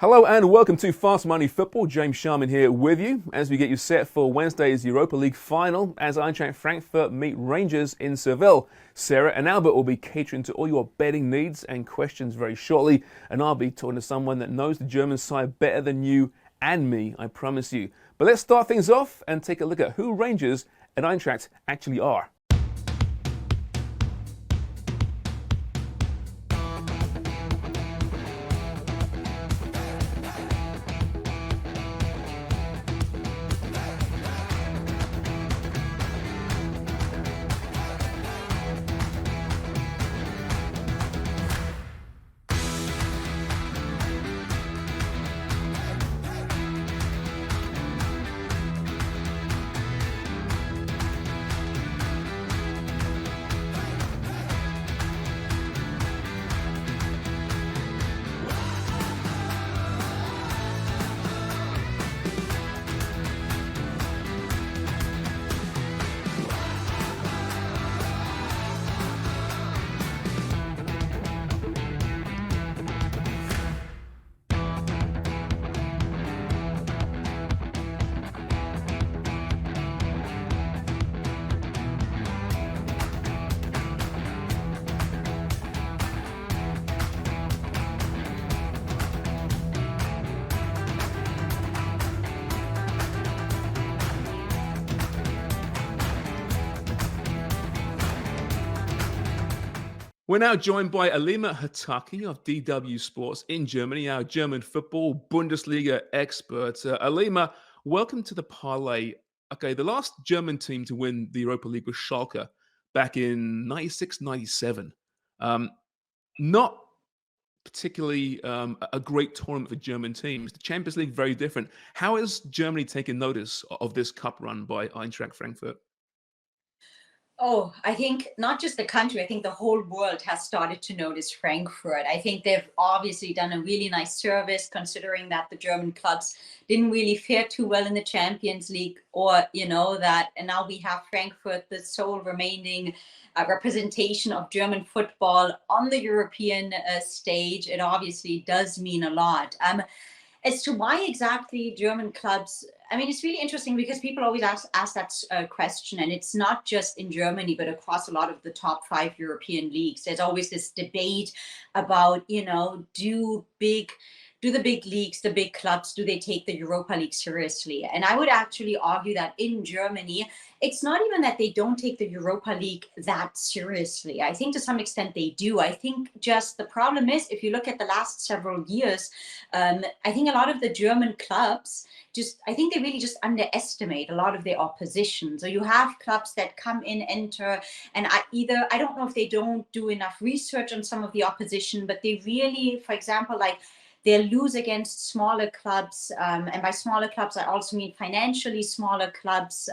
Hello and welcome to Fast Money Football. James Sharman here with you as we get you set for Wednesday's Europa League final as Eintracht Frankfurt meet Rangers in Seville. Sarah and Albert will be catering to all your betting needs and questions very shortly, and I'll be talking to someone that knows the German side better than you and me, I promise you. But let's start things off and take a look at who Rangers and Eintracht actually are. We're now joined by Alima Hataki of DW Sports in Germany, our German football Bundesliga expert. Alima, welcome to the parlay. Okay, the last German team to win the Europa League was Schalke back in 96-97. Not particularly a great tournament for German teams. The Champions League, very different. How has Germany taken notice of this cup run by Eintracht Frankfurt? Oh, I think not just the country, I think the whole world has started to notice Frankfurt. I think they've obviously done a really nice service considering that the German clubs didn't really fare too well in the Champions League and now we have Frankfurt, the sole remaining representation of German football on the European stage. It obviously does mean a lot. As to why exactly German clubs, I mean, it's really interesting because people always ask that question, and it's not just in Germany, but across a lot of the top 5 European leagues. There's always this debate about, do the big leagues, the big clubs, do they take the Europa League seriously? And I would actually argue that in Germany, it's not even that they don't take the Europa League that seriously. I think to some extent they do. I think just the problem is, if you look at the last several years, I think a lot of the German clubs I think they really just underestimate a lot of their opposition. So you have clubs that come in, enter, and I don't know if they don't do enough research on some of the opposition, but they really, for example, they lose against smaller clubs. And by smaller clubs, I also mean financially smaller clubs.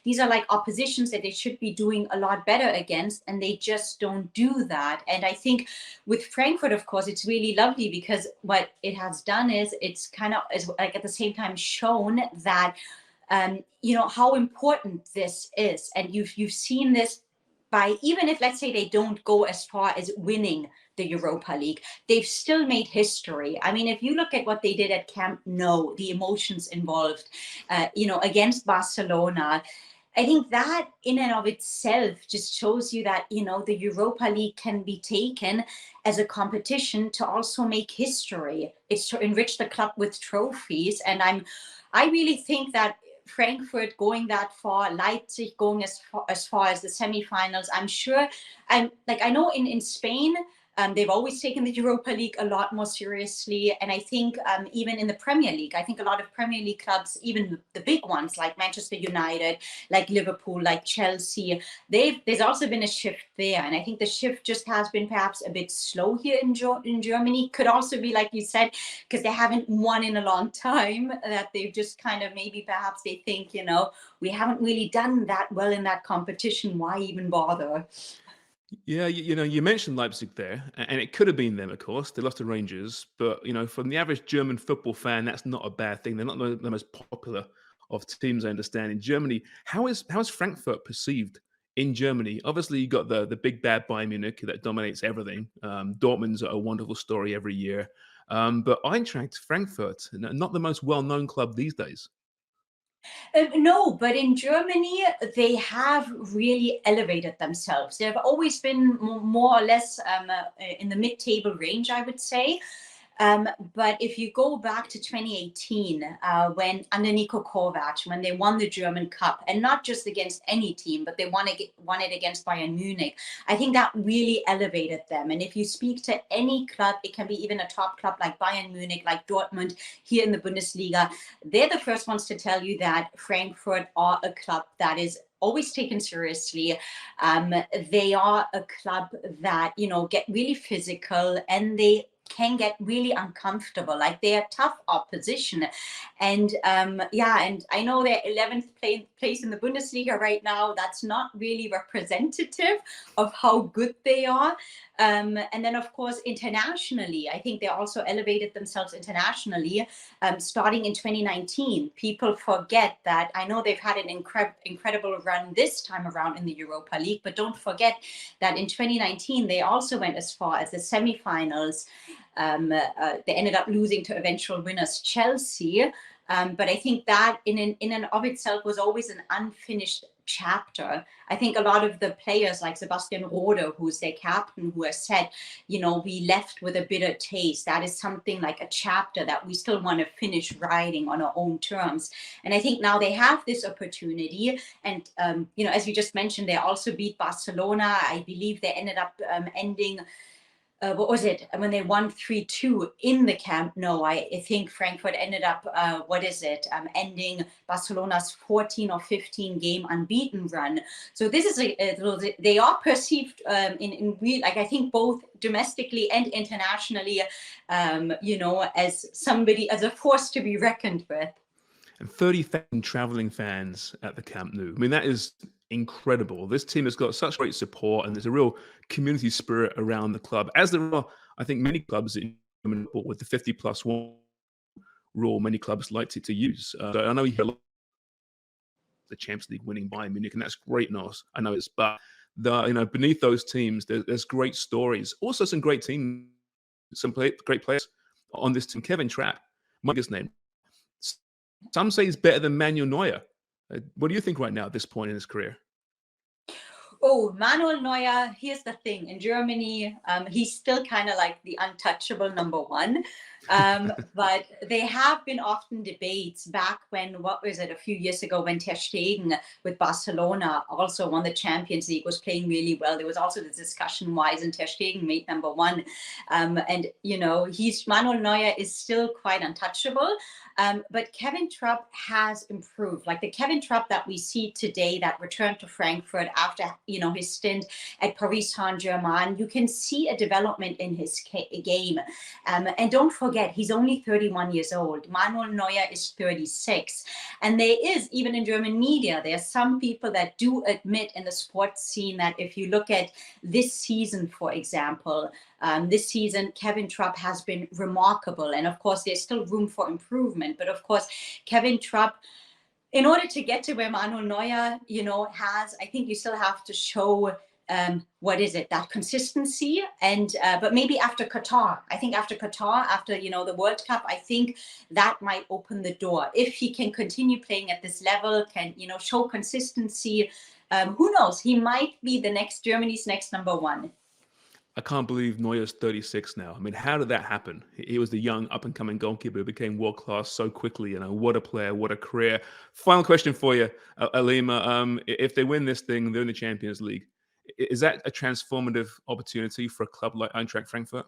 These are like oppositions that they should be doing a lot better against, and they just don't do that. And I think with Frankfurt, of course, it's really lovely because what it has done is it's kind of at the same time shown that, how important this is. And you've seen this by, even if, let's say, they don't go as far as winning the Europa League, they've still made history. I mean, if you look at what they did at Camp Nou, the emotions involved, against Barcelona, I think that in and of itself just shows you that, the Europa League can be taken as a competition to also make history. It's to enrich the club with trophies. And I really think that Frankfurt going that far, Leipzig going as far as the semifinals. I'm sure, I know in Spain, they've always taken the Europa League a lot more seriously. And I think even in the Premier League, I think a lot of Premier League clubs, even the big ones like Manchester United, like Liverpool, like Chelsea, there's also been a shift there. And I think the shift just has been perhaps a bit slow here in Germany. Could also be, like you said, because they haven't won in a long time, that they've just kind of maybe perhaps they think, we haven't really done that well in that competition. Why even bother? Yeah, you mentioned Leipzig there, and it could have been them, of course. They lost to Rangers, but from the average German football fan, that's not a bad thing. They're not the most popular of teams, I understand. In Germany, how is Frankfurt perceived in Germany? Obviously, you got the big bad Bayern Munich that dominates everything. Dortmund's a wonderful story every year. But Eintracht Frankfurt, not the most well-known club these days. No, but in Germany, they have really elevated themselves. They've always been more or less in the mid-table range, I would say. But if you go back to 2018, when under Niko Kovac, when they won the German Cup, and not just against any team, but they won it against Bayern Munich, I think that really elevated them. And if you speak to any club, it can be even a top club like Bayern Munich, like Dortmund here in the Bundesliga, they're the first ones to tell you that Frankfurt are a club that is always taken seriously. They are a club that, get really physical, and they can get really uncomfortable. Like, they're tough opposition. And and I know they're 11th place in the Bundesliga right now. That's not really representative of how good they are. And then, of course, internationally, I think they also elevated themselves internationally, starting in 2019. People forget that. I know they've had an incredible run this time around in the Europa League, but don't forget that in 2019, they also went as far as the semifinals. They ended up losing to eventual winners Chelsea. But I think that in and of itself was always an unfinished chapter. I think a lot of the players like Sebastian Rode, who's their captain, who has said, we left with a bitter taste. That is something like a chapter that we still want to finish writing on our own terms. And I think now they have this opportunity. And, as you just mentioned, they also beat Barcelona. I believe they ended up ending what was it, when they won 3-2 in the Camp Nou? I think Frankfurt ended up, ending Barcelona's 14 or 15 game unbeaten run. So this is they are perceived in real, like, I think both domestically and internationally, as a force to be reckoned with. And 30,000 traveling fans at the Camp Nou. I mean, that is incredible. This team has got such great support, and there's a real community spirit around the club, as there are, I think, many clubs in Germany with the 50+1 rule. Many clubs like to use. So I know you hear a lot of the Champions League winning Bayern Munich, and that's great news. I know it's, but beneath those teams, there's great stories. Also, some great teams, great players on this team. Kevin Trapp, my biggest name. Some say he's better than Manuel Neuer. What do you think right now at this point in his career? Oh, Manuel Neuer, here's the thing. In Germany, he's still kind of like the untouchable number one. But there have been often debates back when, a few years ago, when Ter Stegen with Barcelona also won the Champions League, was playing really well. There was also the discussion, why isn't Ter Stegen made number one? Manuel Neuer is still quite untouchable. But Kevin Trapp has improved. Like the Kevin Trapp that we see today that returned to Frankfurt after, his stint at Paris Saint-Germain, you can see a development in his game. And don't forget, he's only 31 years old. Manuel Neuer is 36. And there is, even in German media, there are some people that do admit in the sports scene that if you look at this season, for example, this season, Kevin Trapp has been remarkable. And of course, there's still room for improvement. But of course, Kevin Trapp, in order to get to where Manuel Neuer, has, I think you still have to show, that consistency. And, but maybe after Qatar, after, the World Cup, I think that might open the door. If he can continue playing at this level, can, show consistency, who knows? He might be Germany's next number one. I can't believe Neuer's 36 now. I mean, how did that happen? He was the young up-and-coming goalkeeper who became world-class so quickly. What a player, what a career. Final question for you, Alima. If they win this thing, they're in the Champions League. Is that a transformative opportunity for a club like Eintracht Frankfurt?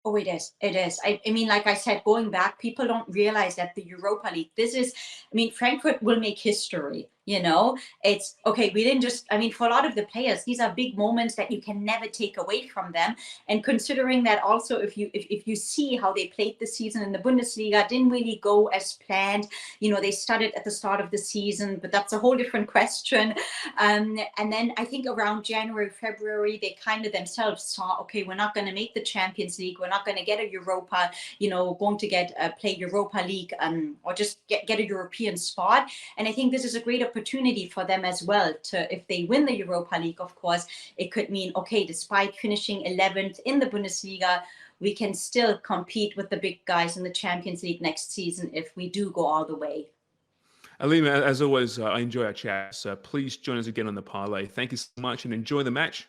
Oh, it is. It is. I mean, like I said, going back, people don't realize that the Europa League, Frankfurt will make history. It's okay. We didn't just, for a lot of the players, these are big moments that you can never take away from them. And considering that also, if you see how they played the season in the Bundesliga, didn't really go as planned. They started at the start of the season, but that's a whole different question. And then I think around January, February, they kind of themselves saw, okay, we're not going to make the Champions League. We're not going to get a Europa, going to play Europa League, or just get a European spot. And I think this is a great opportunity for them as well if they win the Europa League. Of course, it could mean, okay, despite finishing 11th in the Bundesliga, we can still compete with the big guys in the Champions League next season if we do go all the way. Alima, as always, I enjoy our chats. Please join us again on the parlay. Thank you so much and enjoy the match.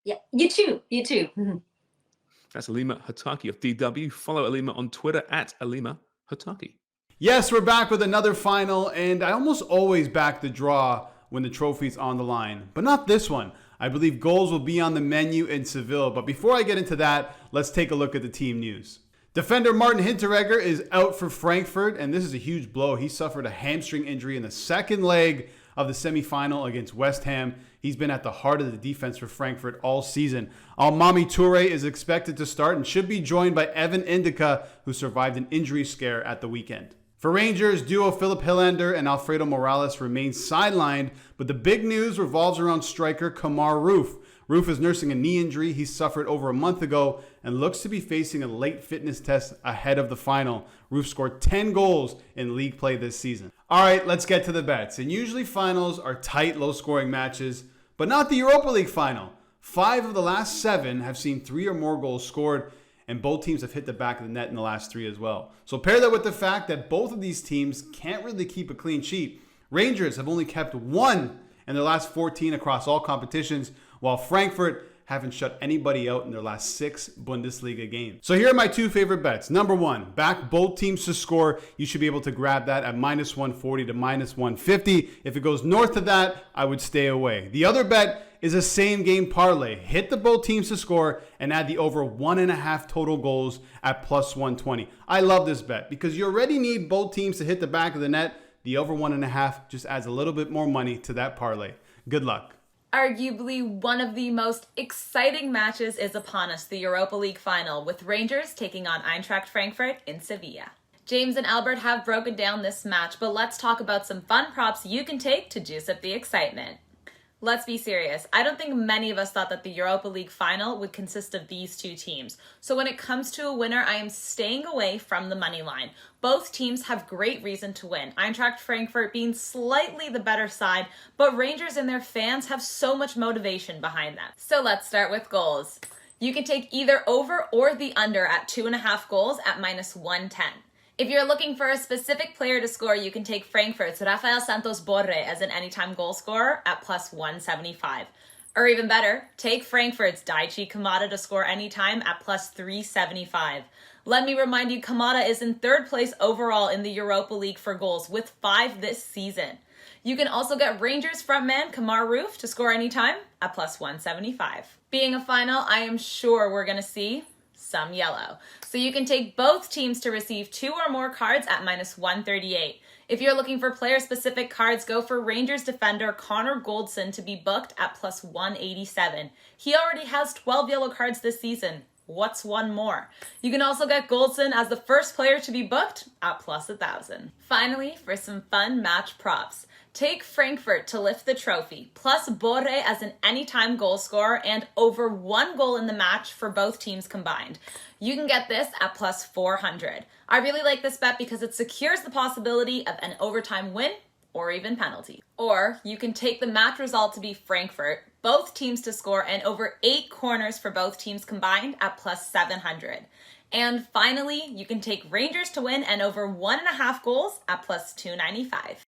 Yeah, you too. You too. That's Alima Hataki of DW. Follow Alima on Twitter at Alima Hataki. Yes, we're back with another final, and I almost always back the draw when the trophy's on the line, but not this one. I believe goals will be on the menu in Seville, but before I get into that, let's take a look at the team news. Defender Martin Hinteregger is out for Frankfurt, and this is a huge blow. He suffered a hamstring injury in the second leg of the semifinal against West Ham. He's been at the heart of the defense for Frankfurt all season. Almami Toure is expected to start and should be joined by Evan Indica, who survived an injury scare at the weekend. For Rangers, duo Philip Hillander and Alfredo Morales remain sidelined, but the big news revolves around striker Kemar Roofe. Roofe is nursing a knee injury he suffered over a month ago and looks to be facing a late fitness test ahead of the final. Roofe scored 10 goals in league play this season. All right, let's get to the bets. And usually finals are tight, low-scoring matches, but not the Europa League final. 5 of the last 7 have seen 3 or more goals scored, and both teams have hit the back of the net in the last 3 as well. So pair that with the fact that both of these teams can't really keep a clean sheet. Rangers have only kept 1 in their last 14 across all competitions, while Frankfurt haven't shut anybody out in their last 6 Bundesliga games. So here are my 2 favorite bets. Number 1, back both teams to score. You should be able to grab that at minus 140 to minus 150. If it goes north of that, I would stay away. The other bet is a same game parlay. Hit the both teams to score and add the over 1.5 total goals at plus 120. I love this bet because you already need both teams to hit the back of the net. The over 1.5 just adds a little bit more money to that parlay. Good luck. Arguably one of the most exciting matches is upon us, the Europa League final, with Rangers taking on Eintracht Frankfurt in Sevilla. James and Albert have broken down this match, but let's talk about some fun props you can take to juice up the excitement. Let's be serious. I don't think many of us thought that the Europa League final would consist of these 2 teams. So when it comes to a winner, I am staying away from the money line. Both teams have great reason to win. Eintracht Frankfurt being slightly the better side, but Rangers and their fans have so much motivation behind them. So let's start with goals. You can take either over or the under at 2.5 goals at minus 110. If you're looking for a specific player to score, you can take Frankfurt's Rafael Santos Borre as an anytime goal scorer at plus 175. Or even better, take Frankfurt's Daichi Kamada to score anytime at plus 375. Let me remind you, Kamada is in 3rd place overall in the Europa League for goals with 5 this season. You can also get Rangers frontman Kemar Roofe to score anytime at plus 175. Being a final, I am sure we're going to see some yellow. So you can take both teams to receive 2 or more cards at minus 138. If you're looking for player-specific cards, go for Rangers defender Connor Goldson to be booked at plus 187. He already has 12 yellow cards this season. What's one more? You can also get Goldson as the first player to be booked at plus 1,000. Finally, for some fun match props. Take Frankfurt to lift the trophy, plus Borre as an anytime goal scorer and over 1 goal in the match for both teams combined. You can get this at plus 400. I really like this bet because it secures the possibility of an overtime win or even penalty. Or you can take the match result to be Frankfurt, both teams to score, and over 8 corners for both teams combined at plus 700. And finally, you can take Rangers to win and over 1.5 goals at plus 295.